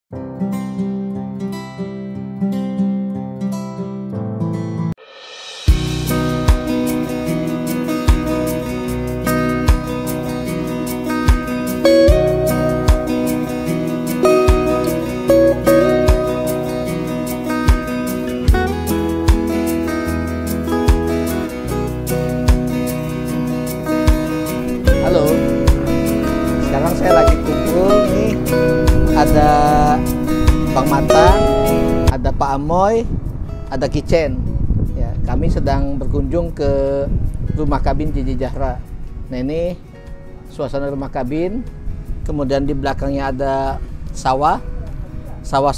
Halo, sekarang saya lagi kumpul nih, ada Bang Matan, ada Pak Amoy, ada Kicen. Ya, kami sedang berkunjung ke rumah kabin Jiji Jahra. Nah, ini suasana rumah kabin. Kemudian di belakangnya ada sawah, sawah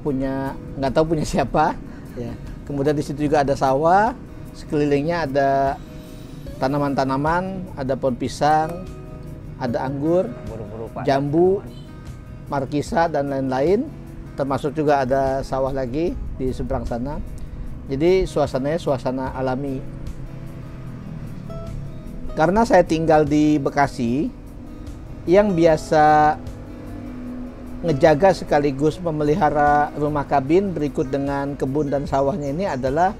punya, nggak tahu punya siapa. Ya. Kemudian di situ juga ada sawah, sekelilingnya ada tanaman-tanaman, ada pohon pisang, ada anggur, jambu, markisa, dan lain-lain. Termasuk juga ada sawah lagi di seberang sana. Jadi suasananya suasana alami. Karena saya tinggal di Bekasi, yang biasa ngejaga sekaligus memelihara rumah kabin berikut dengan kebun dan sawahnya ini adalah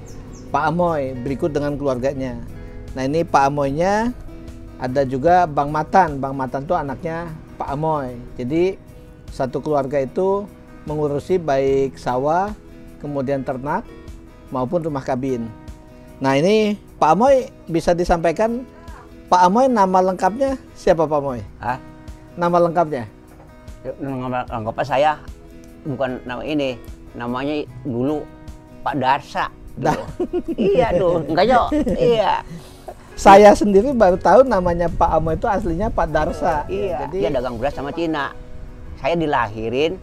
Pak Amoy, berikut dengan keluarganya. Nah, ini Pak Amoynya, ada juga Bang Matan. Bang Matan itu anaknya Pak Amoy. Jadi satu keluarga itu mengurusi baik sawah, kemudian ternak, maupun rumah kabin. Nah, ini Pak Amoy bisa disampaikan, Pak Amoy nama lengkapnya siapa Pak Amoy? Hah? Nama lengkapnya? Nama lengkapnya saya bukan nama ini, namanya dulu Pak Darsa. Iya dulu, enggak Jo? Iya. Saya sendiri baru tahu namanya Pak Amoy itu aslinya Pak Darsa. Iya. Jadi dia dagang beras sama Cina. Saya dilahirin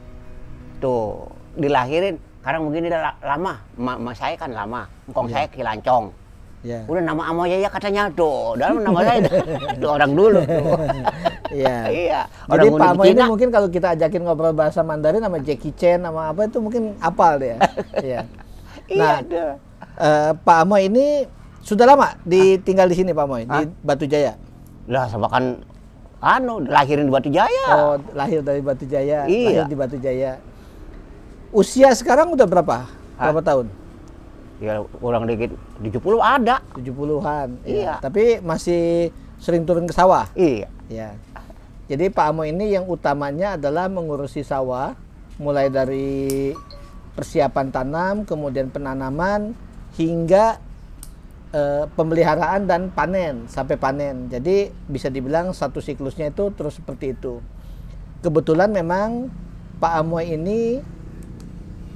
karena mungkin dia lama. Mak saya kan lama, engkong saya Kilancong. ya. Udah nama Amoy ya katanya tuh, dalam nama saya itu orang dulu tuh. Iya. Iya. Jadi Orang Pak Amoy ini Cina. mungkin kalau kita ajakin ngobrol bahasa Mandarin sama Jackie Chan sama apa itu mungkin apal dia. Iya. Nah, Iya tuh. Pak Amoy ini sudah lama tinggal di sini Pak Amoy, di Batu Jaya. Lah sama kan lahirin di Batu Jaya. Oh, lahir dari Batu Jaya, Iya. lahir di Batu Jaya. Usia sekarang udah berapa? Berapa tahun? Ya orang dikit 70 ada. 70-an. Iya. Tapi masih sering turun ke sawah. Iya. Ya. Jadi Pak Amoy ini yang utamanya adalah mengurusi sawah, mulai dari persiapan tanam, kemudian penanaman, hingga pemeliharaan dan panen, sampai panen. Jadi bisa dibilang satu siklusnya itu terus seperti itu. Kebetulan memang Pak Amoy ini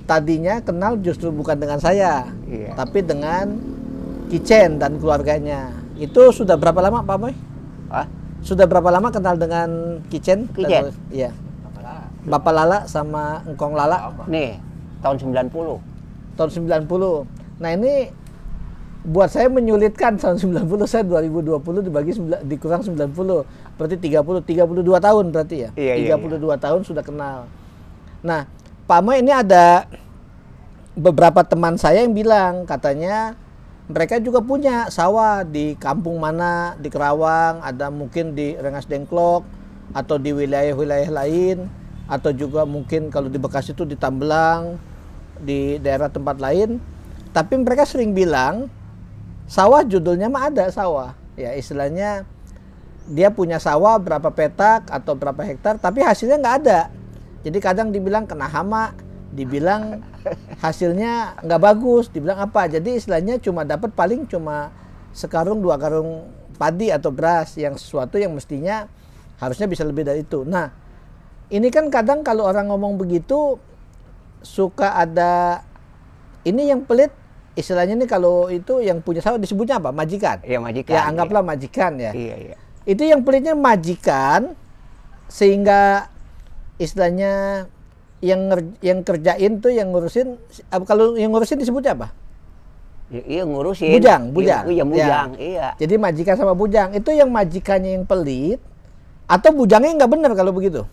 tadinya kenal justru bukan dengan saya, Iya. tapi dengan Kicen dan keluarganya. Itu sudah berapa lama Pak Amoy? Hah? Sudah berapa lama kenal dengan Kicen? Kicen? Iya. Bapak Lala sama Engkong Lala? Nih, tahun 90. Tahun 90. Nah, ini buat saya menyulitkan tahun 90, saya 2020 dikurang 90. Berarti 32 tahun berarti ya? Iya, 32 tahun sudah kenal. Nah, Pak Amoy ini ada beberapa teman saya yang bilang, katanya mereka juga punya sawah di kampung mana, di Kerawang, ada mungkin di Rengas Dengklok, atau di wilayah-wilayah lain, atau juga mungkin kalau di Bekasi itu di Tambelang, di daerah tempat lain. Tapi mereka sering bilang, sawah judulnya mah ada sawah. Ya istilahnya dia punya sawah berapa petak atau berapa hektar, tapi hasilnya nggak ada. Jadi kadang dibilang kena hama, dibilang hasilnya nggak bagus, dibilang apa. Jadi istilahnya cuma dapat paling cuma sekarung 2 karung padi atau beras, yang sesuatu yang mestinya harusnya bisa lebih dari itu. Nah, ini kan kadang kalau orang ngomong begitu suka ada ini yang pelit, istilahnya nih kalau itu yang punya sawah disebutnya apa? Majikan. Iya, majikan. Ya anggaplah majikan ya. Iya, iya. Itu yang pelitnya majikan, sehingga istilahnya yang kerjain tuh yang ngurusin, kalau yang ngurusin disebutnya apa? Iya ngurusin. Bujang. Iya, bujang. Ya. Iya. Jadi majikan sama bujang itu yang majikannya yang pelit atau bujangnya nggak benar kalau begitu?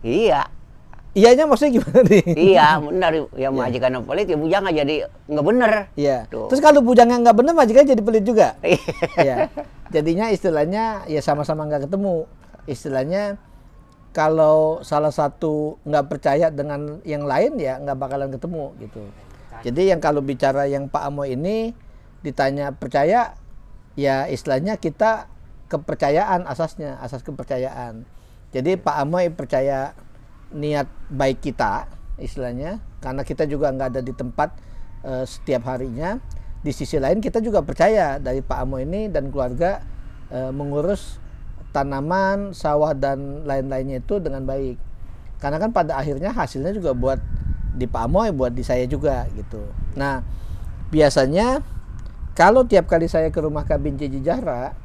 Iya. Iyanya maksudnya gimana nih? Iya, benar. Ya majikan yang pelit ya bujang jadi nggak bener. Iya. Tuh. Terus kalau bujangnya nggak benar, majikannya jadi pelit juga. Iya. Ya. Jadinya istilahnya ya sama-sama nggak ketemu. Istilahnya kalau salah satu nggak percaya dengan yang lain ya nggak bakalan ketemu gitu. Jadi yang kalau bicara yang Pak Amoy ini ditanya percaya, ya istilahnya kita kepercayaan asasnya, asas kepercayaan. Jadi Pak Amoy percaya niat baik kita istilahnya, karena kita juga nggak ada di tempat setiap harinya. Di sisi lain kita juga percaya dari Pak Amoy ini dan keluarga mengurus tanaman, sawah dan lain-lainnya itu dengan baik. Karena kan pada akhirnya hasilnya juga buat di Pak Amoy, buat di saya juga gitu. Nah, biasanya kalau tiap kali saya ke rumah Kabin J.J. Zahra,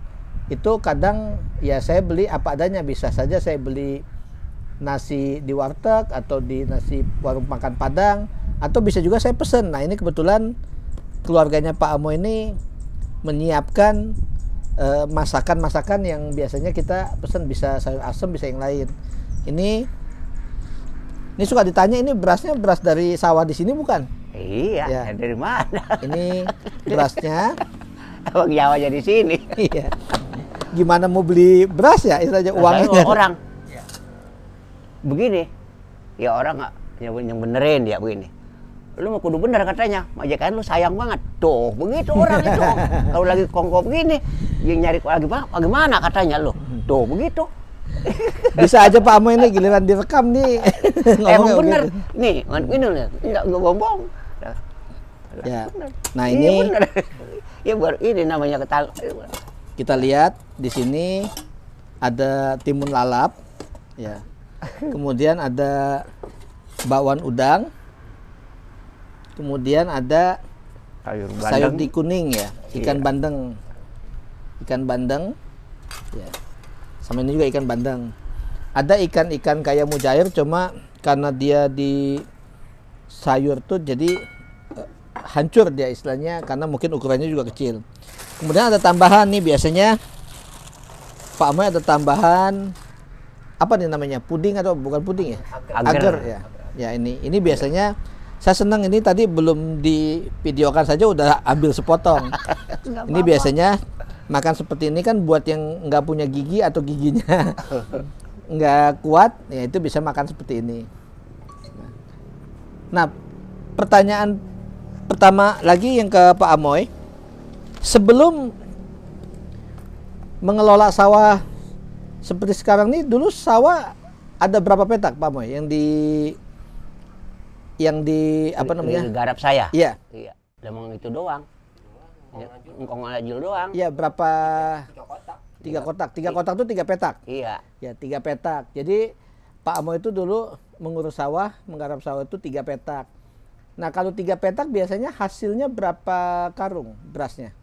itu kadang ya saya beli apa adanya. Bisa saja saya beli nasi di warteg atau di nasi warung makan Padang, atau bisa juga saya pesen. Nah, ini kebetulan keluarganya Pak Amoy ini menyiapkan masakan-masakan yang biasanya kita pesen, bisa sayur asem, bisa yang lain. Ini suka ditanya, ini berasnya beras dari sawah di sini bukan? Iya, Ya. dari mana? Ini berasnya. Abang Jawa jadi sini. Iya. Gimana mau beli beras ya? Itu aja uangnya. Saya orang. Begini, ya orang nggak yang benerin dia begini. Lu mau kudu bener katanya, majikan lu sayang banget. Tuh, begitu orang itu. Kalau lagi kongko begini, yang nyari lagi bagaimana katanya lu. Tuh, begitu. Bisa aja Pak Amoy ini giliran direkam nih. Emang Ngomongnya bener. begitu. Nih, ini enggak bohong. Ya. Nah, Iya, ini bener. Ya baru ini namanya kita lihat di sini ada timun lalap, ya. Kemudian ada bakwan udang. Kemudian ada sayur di kuning ya, ikan bandeng. Ikan bandeng. Ya. Sama ini juga ikan bandeng. Ada ikan-ikan kayak mujair, cuma karena dia di sayur tuh jadi hancur dia istilahnya, karena mungkin ukurannya juga kecil. Kemudian ada tambahan nih, biasanya Pak Amoy ada tambahan apa nih namanya, puding atau bukan puding ya? Agar ya. Ya ini biasanya saya senang, ini tadi belum divideokan saja udah ambil sepotong. Ini biasanya makan seperti ini kan buat yang nggak punya gigi atau giginya nggak kuat, ya itu bisa makan seperti ini. Nah, pertanyaan pertama lagi yang ke Pak Amoy, sebelum mengelola sawah seperti sekarang nih, dulu sawah ada berapa petak Pak Amoy yang di apa namanya? Garap saya. Iya. Iya. Emang itu doang. Engkong ajil doang. Iya, berapa? 3 kotak. 3 kotak itu 3 petak. Iya. Ya, 3 petak. Jadi Pak Amoy itu dulu mengurus sawah, menggarap sawah itu 3 petak. Nah, kalau 3 petak biasanya hasilnya berapa karung berasnya?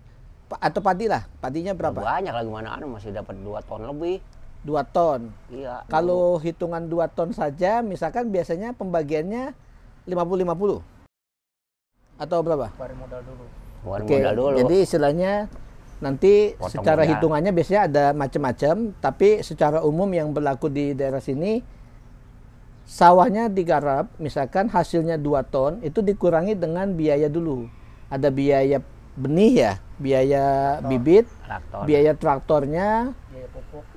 Atau padi lah, padinya berapa? Banyak lagi mana masih dapat 2 ton lebih. 2 ton. Iya. Kalau hitungan 2 ton saja, misalkan biasanya pembagiannya 50-50 atau berapa? Keluarin modal dulu. Oke, jadi istilahnya nanti Potong secara modal. hitungannya biasanya ada macam-macam, tapi secara umum yang berlaku di daerah sini, sawahnya digarap, misalkan hasilnya 2 ton, itu dikurangi dengan biaya dulu. Ada biaya benih ya, biaya bibit, biaya traktornya,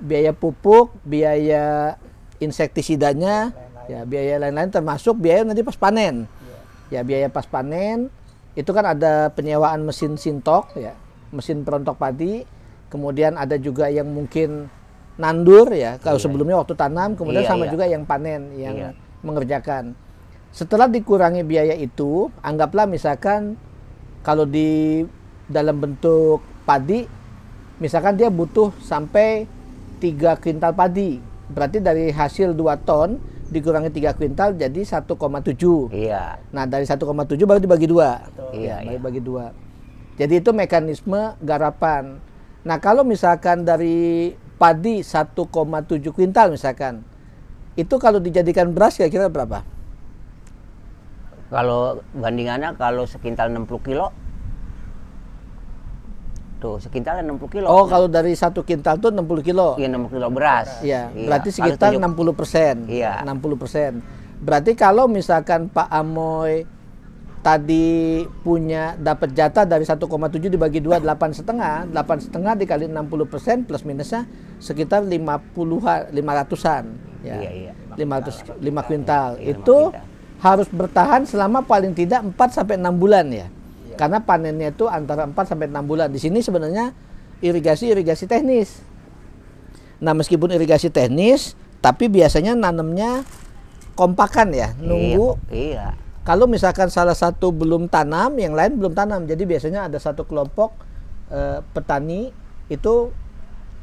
biaya pupuk, biaya insektisidanya, ya biaya lain-lain, termasuk biaya nanti pas panen. Ya biaya pas panen itu kan ada penyewaan mesin sintok ya, mesin perontok padi, kemudian ada juga yang mungkin nandur ya, kalau sebelumnya waktu tanam, kemudian sama juga yang panen, yang mengerjakan. Setelah dikurangi biaya itu, anggaplah misalkan kalau di dalam bentuk padi, misalkan dia butuh sampai 3 kuintal padi, berarti dari hasil 2 ton dikurangi 3 kuintal jadi 1,7. Iya. Nah, dari 1,7 baru dibagi 2. Iya, ya, bagi 2. Jadi itu mekanisme garapan. Nah, kalau misalkan dari padi 1,7 kuintal misalkan, itu kalau dijadikan beras kira-kira berapa? Kalau bandingannya kalau sekintal 60 kilo, tuh sekintal 60 kilo. Oh, kalau dari 1 kintal tuh 60 kilo. Iya, 60 kilo beras. Iya, Iya. berarti sekitar Kalau 60%. Iya. 60%. Berarti kalau misalkan Pak Amoy tadi punya dapat jatah dari 1,7 dibagi 2, 8,5. 8,5 dikali 60% plus minusnya sekitar 500-an. Ya. Iya, iya. 5 kuintal. Iya, 5 Itu kuintal. harus bertahan selama paling tidak 4 sampai 6 bulan ya. Karena panennya itu antara 4 sampai 6 bulan. Di sini sebenarnya irigasi teknis. Nah, meskipun irigasi teknis, tapi biasanya nanamnya kompakan ya, nunggu. Iya. Kalau misalkan salah satu belum tanam, yang lain belum tanam. Jadi biasanya ada satu kelompok petani itu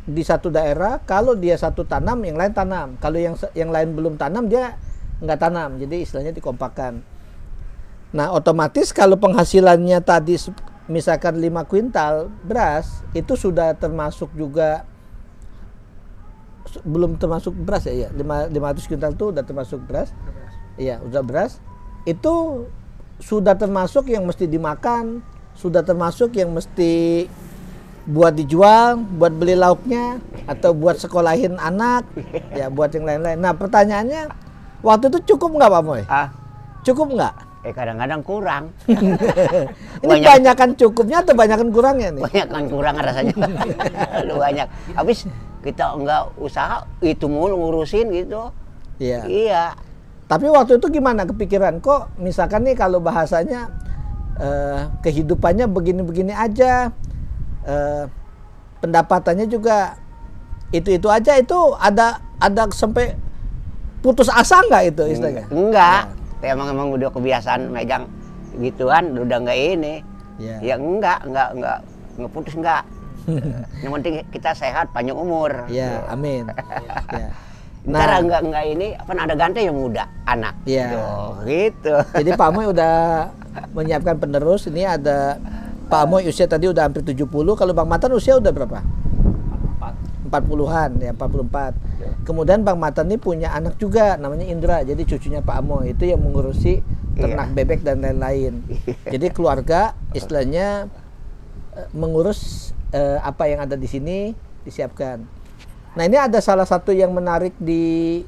di satu daerah, kalau dia satu tanam, yang lain tanam. Kalau yang lain belum tanam, dia nggak tanam. Jadi istilahnya dikompakan. Nah, otomatis kalau penghasilannya tadi misalkan 5 kuintal beras, itu sudah termasuk juga, belum termasuk beras ya, 500 kuintal itu udah termasuk beras. Iya, udah beras. Itu sudah termasuk yang mesti dimakan, sudah termasuk yang mesti buat dijual, buat beli lauknya, atau buat sekolahin anak, ya buat yang lain-lain. Nah, pertanyaannya, waktu itu cukup nggak Pak Moy? Cukup nggak? Kadang-kadang kurang. Ini banyakan cukupnya atau banyakan kurangnya nih? Banyakan kurang rasanya. Lu banyak. Habis kita enggak usaha, itu mulu ngurusin gitu. Iya. Iya. Tapi waktu itu gimana kepikiran? Kok misalkan nih kalau bahasanya kehidupannya begini-begini aja, pendapatannya juga itu aja, itu ada sampai putus asa nggak itu istilahnya? Enggak. Emang udah kebiasaan megang gituan, udah nggak ini. Ya enggak putus enggak. Yang penting kita sehat, panjang umur. Ya, amin. Ya. Ntar enggak ini, apa ada ganti yang muda, anak. Ya. Gitu. Jadi Pak Amoy udah menyiapkan penerus. Ini ada Pak Amoy usia tadi udah hampir 70. Kalau Bang Matan usia udah berapa? 40-an ya, 44. Kemudian Bang Matan ini punya anak juga namanya Indra. Jadi cucunya Pak Amoy itu yang mengurusi ternak bebek dan lain-lain. Jadi keluarga istilahnya mengurus apa yang ada di sini disiapkan. Nah, ini ada salah satu yang menarik di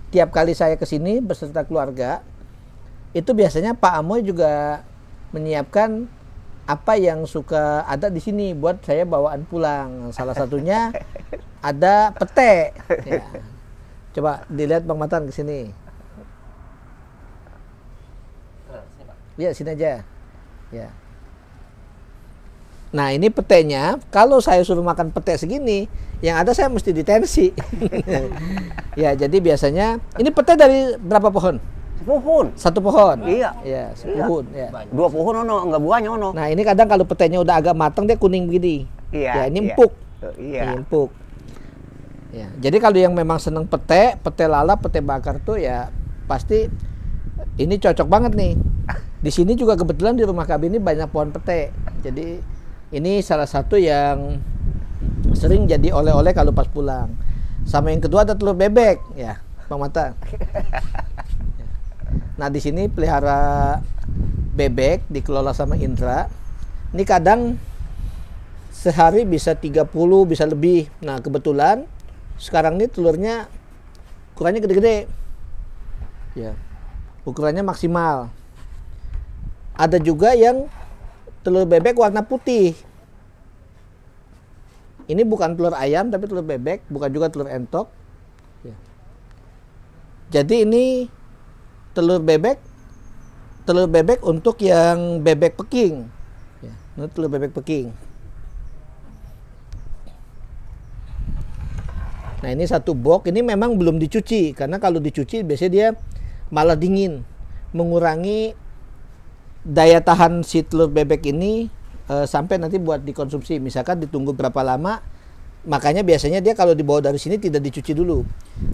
tiap kali saya ke sini beserta keluarga. Itu biasanya Pak Amoy juga menyiapkan apa yang suka ada di sini buat saya bawaan pulang. Salah satunya ada pete. Ya. Coba dilihat Bang Matan ke sini. Ya, sini aja. Ya. Nah, ini petenya. Kalau saya suruh makan pete segini, yang ada saya mesti ditensi. Ya, jadi biasanya ini pete dari berapa pohon? Pohon. Satu pohon. Iya. Ya, sepohon. Ya. 2 pohon ono, enggak buahnya ono. Nah, ini kadang kalau petenya udah agak matang dia kuning begini. Iya. Ya, ini empuk. Iya. Ini empuk. Ya, jadi kalau yang memang seneng pete lalap, pete bakar tuh ya pasti ini cocok banget nih. Di sini juga kebetulan di rumah kami ini banyak pohon pete. Jadi ini salah satu yang sering jadi oleh-oleh kalau pas pulang. Sama yang kedua ada telur bebek, ya, Bang Mata. Nah, di sini pelihara bebek dikelola sama Indra. Ini kadang sehari bisa 30, bisa lebih. Nah, kebetulan sekarang ini telurnya ukurannya gede-gede. Ya. Ukurannya maksimal. Ada juga yang telur bebek warna putih. Ini bukan telur ayam tapi telur bebek, bukan juga telur entok. Ya. Jadi ini telur bebek untuk yang bebek Peking. Ya, ini telur bebek Peking. Nah, ini satu box, ini memang belum dicuci karena kalau dicuci biasanya dia malah dingin, mengurangi daya tahan si telur bebek ini sampai nanti buat dikonsumsi. Misalkan ditunggu berapa lama, makanya biasanya dia kalau dibawa dari sini tidak dicuci dulu.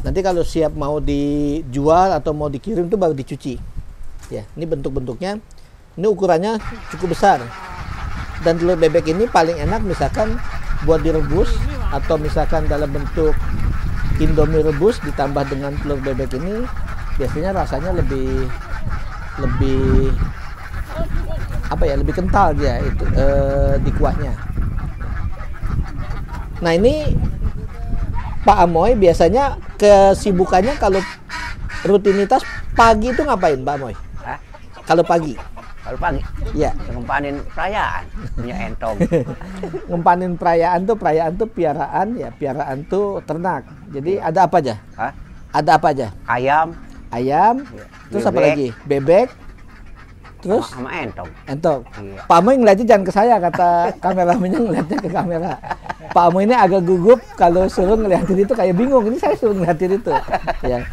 Nanti kalau siap mau dijual atau mau dikirim itu baru dicuci. Ya, ini bentuk-bentuknya, ini ukurannya cukup besar. Dan telur bebek ini paling enak misalkan buat direbus atau misalkan dalam bentuk Indomie rebus ditambah dengan telur bebek ini, biasanya rasanya lebih apa ya, lebih kental dia itu di kuahnya. Nah, ini Pak Amoy biasanya kesibukannya kalau rutinitas pagi itu ngapain Pak Amoy? Hah? Kalau pagi? Kalau pagi? Ya. Ngempanin perayaan, punya entong. Ngempanin perayaan tuh piaraan ya, piaraan tuh ternak. Jadi ada apa aja? Hah? Ada apa aja? ayam, Ayam, terus apa bebek. lagi? Bebek, terus sama entong. entok. Iya. Pak Amoy ngeliatnya jangan ke saya, kata kameramennya ngeliatnya ke kamera. Pak Amoy ini agak gugup kalau suruh ngeliatin itu, kayak bingung. Ini saya suruh ngeliatin itu. Ya.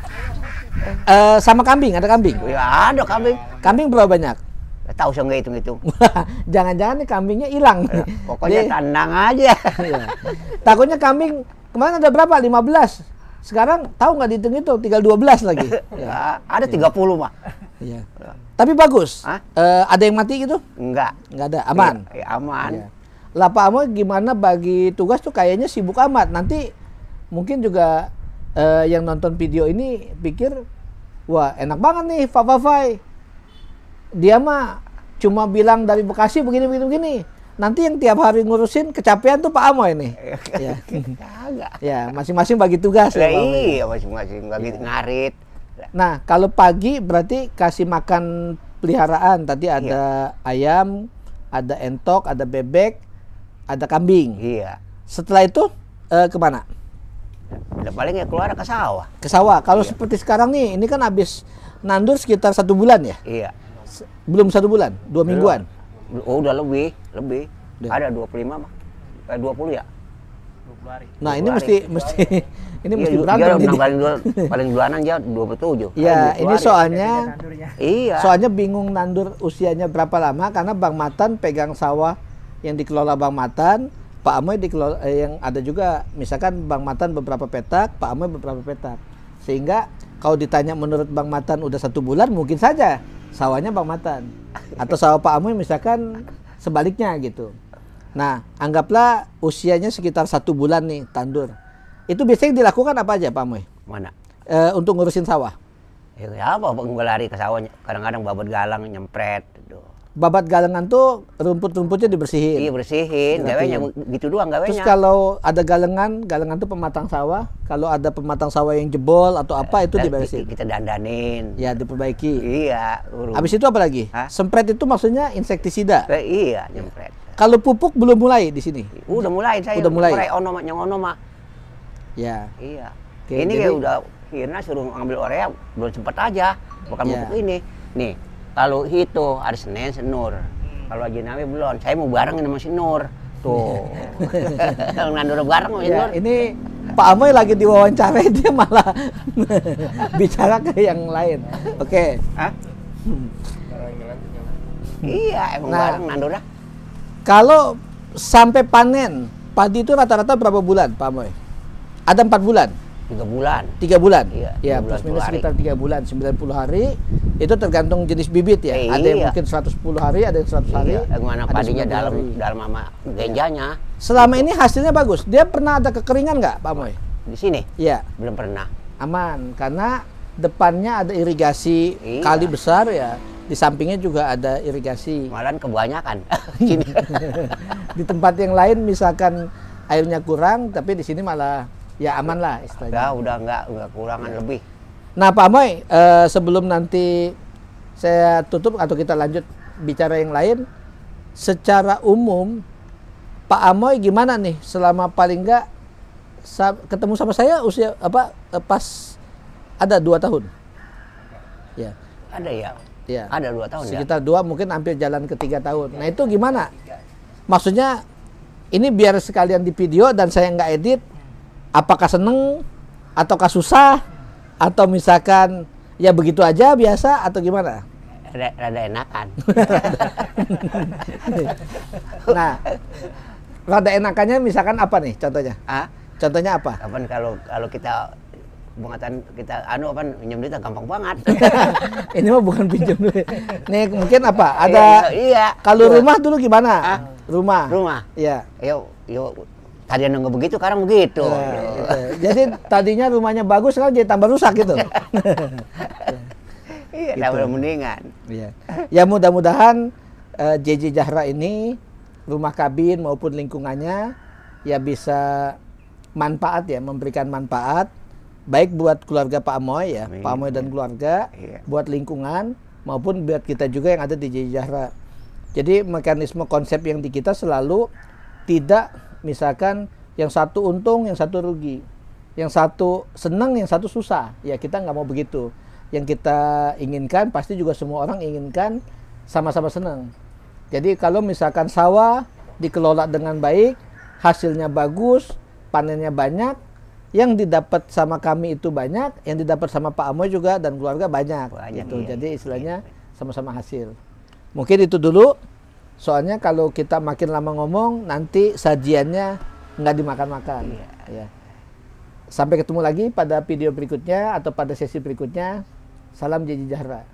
Sama kambing, ada kambing. Ya ada kambing. Kambing berapa banyak? Nggak tahu saya nggak hitung-hitung. Jangan-jangan nih kambingnya hilang. Pokoknya Dia- tandang aja. Iya. Takutnya kambing kemarin ada berapa? 15. Sekarang tahu nggak dihitung itu, tinggal 12 lagi. Ya. Ya, ada 30 mah. Iya. Tapi bagus. Hah? Ada yang mati gitu? Enggak. Nggak ada, aman. Ya, aman. Iya. Lah Pak Amoy gimana bagi tugas tuh, kayaknya sibuk amat. Nanti mungkin juga yang nonton video ini pikir, wah enak banget nih Pak Fafai. Dia mah cuma bilang dari Bekasi begini. Nanti yang tiap hari ngurusin kecapean tuh Pak Amoy nih. Ya. Kagak. Ya, masing-masing bagi tugas ya, Lah Pak Amoy. iya masing-masing bagi ngarit. Nah, kalau pagi berarti kasih makan peliharaan. Tadi ada ayam, ada entok, ada bebek, ada kambing. Iya. Setelah itu kemana? Udah paling ya keluar ke sawah. Ke sawah. Kalau seperti sekarang nih, ini kan habis nandur sekitar 1 bulan ya? Iya. Belum 1 bulan, 2 mingguan. Oh, udah lebih. Udah. Ada 25 mah. 20 ya? Nah, ini 20 mesti hari. ini Iya, mesti dia berantem udah nih. paling duluanan aja 27. Iya, ini soalnya Iya. soalnya bingung nandur usianya berapa lama, karena Bang Matan pegang sawah yang dikelola Bang Matan, Pak Amoy dikelola yang ada juga, misalkan Bang Matan beberapa petak, Pak Amoy beberapa petak. Sehingga kalau ditanya menurut Bang Matan udah 1 bulan, mungkin saja sawahnya Bang Matan. Atau sawah Pak Amoy misalkan sebaliknya gitu. Nah, anggaplah usianya sekitar 1 bulan nih tandur. Itu biasanya dilakukan apa aja Pak Amoy? Mana? Untuk ngurusin sawah. Ya apa, gue lari ke sawahnya. Kadang-kadang babat galang nyempret. Tuh. Babat galengan tuh rumput-rumputnya dibersihin. Iya bersihin, gawenya gitu doang Terus gawenya. kalau ada galengan tuh pematang sawah. Kalau ada pematang sawah yang jebol atau apa, itu diberesin. Kita dandanin. Ya, diperbaiki. Iya, urus. Habis itu apa lagi? Hah? Sempret itu maksudnya insektisida. Iya, nyempret. Kalau pupuk belum mulai di sini. Udah mulai saya. Udah mulai. Ono mah. Ya. Iya. Oke, ini jadi- kayak udah Kirna suruh ngambil urea belum sempet aja. Bukan Iya. pupuk ini. Nih, kalau itu hari Senin Senur. Kalau Haji Nawi belum. Saya mau bareng sama si Nur. Tuh. Kalau nandur bareng sama si Ya, Nur. ini Pak Amoy lagi diwawancara, dia malah bicara ke yang lain. Oke. Hah? Iya, emang Nah. bareng nandur dah. Kalau sampai panen, padi itu rata-rata berapa bulan, Pak Amoy? Ada 4 bulan, 3 bulan. 3 bulan. Iya, Ya, 3 bulan, plus minus 10 hari. sekitar 3 bulan, 90 hari. Itu tergantung jenis bibit ya. Ada yang Iya. mungkin 110 hari, ada yang 100 hari. Iya, gimana ada padinya 90 hari. dalam sama genjanya. Selama ini hasilnya bagus. Dia pernah ada kekeringan nggak, Pak Amoy? Di sini Iya, belum pernah. aman. Karena depannya ada irigasi Iya. kali besar ya. Di sampingnya juga ada irigasi. Malahan kebanyakan. Sini. Di tempat yang lain misalkan airnya kurang, tapi di sini malah ya aman lah istilahnya. Ya udah nggak kurangan lebih. Nah Pak Amoy, sebelum nanti saya tutup atau kita lanjut bicara yang lain, secara umum Pak Amoy gimana nih selama paling nggak ketemu sama saya usia apa pas ada 2 tahun? Ya, Ada ya? ya. Ada 2 tahun ya? Sekitar 2, mungkin hampir jalan ke 3 tahun. Nah itu gimana? Maksudnya ini biar sekalian di video dan saya nggak edit. Apakah seneng ataukah susah atau misalkan ya begitu aja biasa atau gimana? Rada enakan. Nah, rada enakannya misalkan apa nih contohnya? Ah, Contohnya apa? kapan kalau kita bungatan kita apa pinjam duit gampang banget. Ini mah bukan pinjam duit. Nih mungkin apa? Ada Iya. kalau rumah dulu gimana? Ah? Rumah. Rumah. Iya. Yo tadi nggak begitu, sekarang begitu. Nah, gitu. Jadi tadinya rumahnya bagus, sekarang jadi tambah rusak gitu. Iya, Gitu. udah mendingan. Iya. Ya mudah-mudahan JJ Zahra ini rumah kabin maupun lingkungannya ya bisa manfaat ya, memberikan manfaat baik buat keluarga Pak Amoy ya, Amin. Pak Amoy dan keluarga, Iya. buat lingkungan maupun buat kita juga yang ada di JJ Zahra. Jadi mekanisme konsep yang di kita selalu tidak misalkan yang satu untung, yang satu rugi. Yang satu senang, yang satu susah. Ya kita nggak mau begitu. Yang kita inginkan pasti juga semua orang inginkan sama-sama senang. Jadi kalau misalkan sawah dikelola dengan baik, hasilnya bagus, panennya banyak, yang didapat sama kami itu banyak, yang didapat sama Pak Amoy juga dan keluarga banyak. Gitu. Iya. Jadi istilahnya sama-sama hasil. Mungkin itu dulu. Soalnya kalau kita makin lama ngomong, nanti sajiannya nggak dimakan-makan. Iya. Ya. Sampai ketemu lagi pada video berikutnya atau pada sesi berikutnya. Salam Jeji Jahra.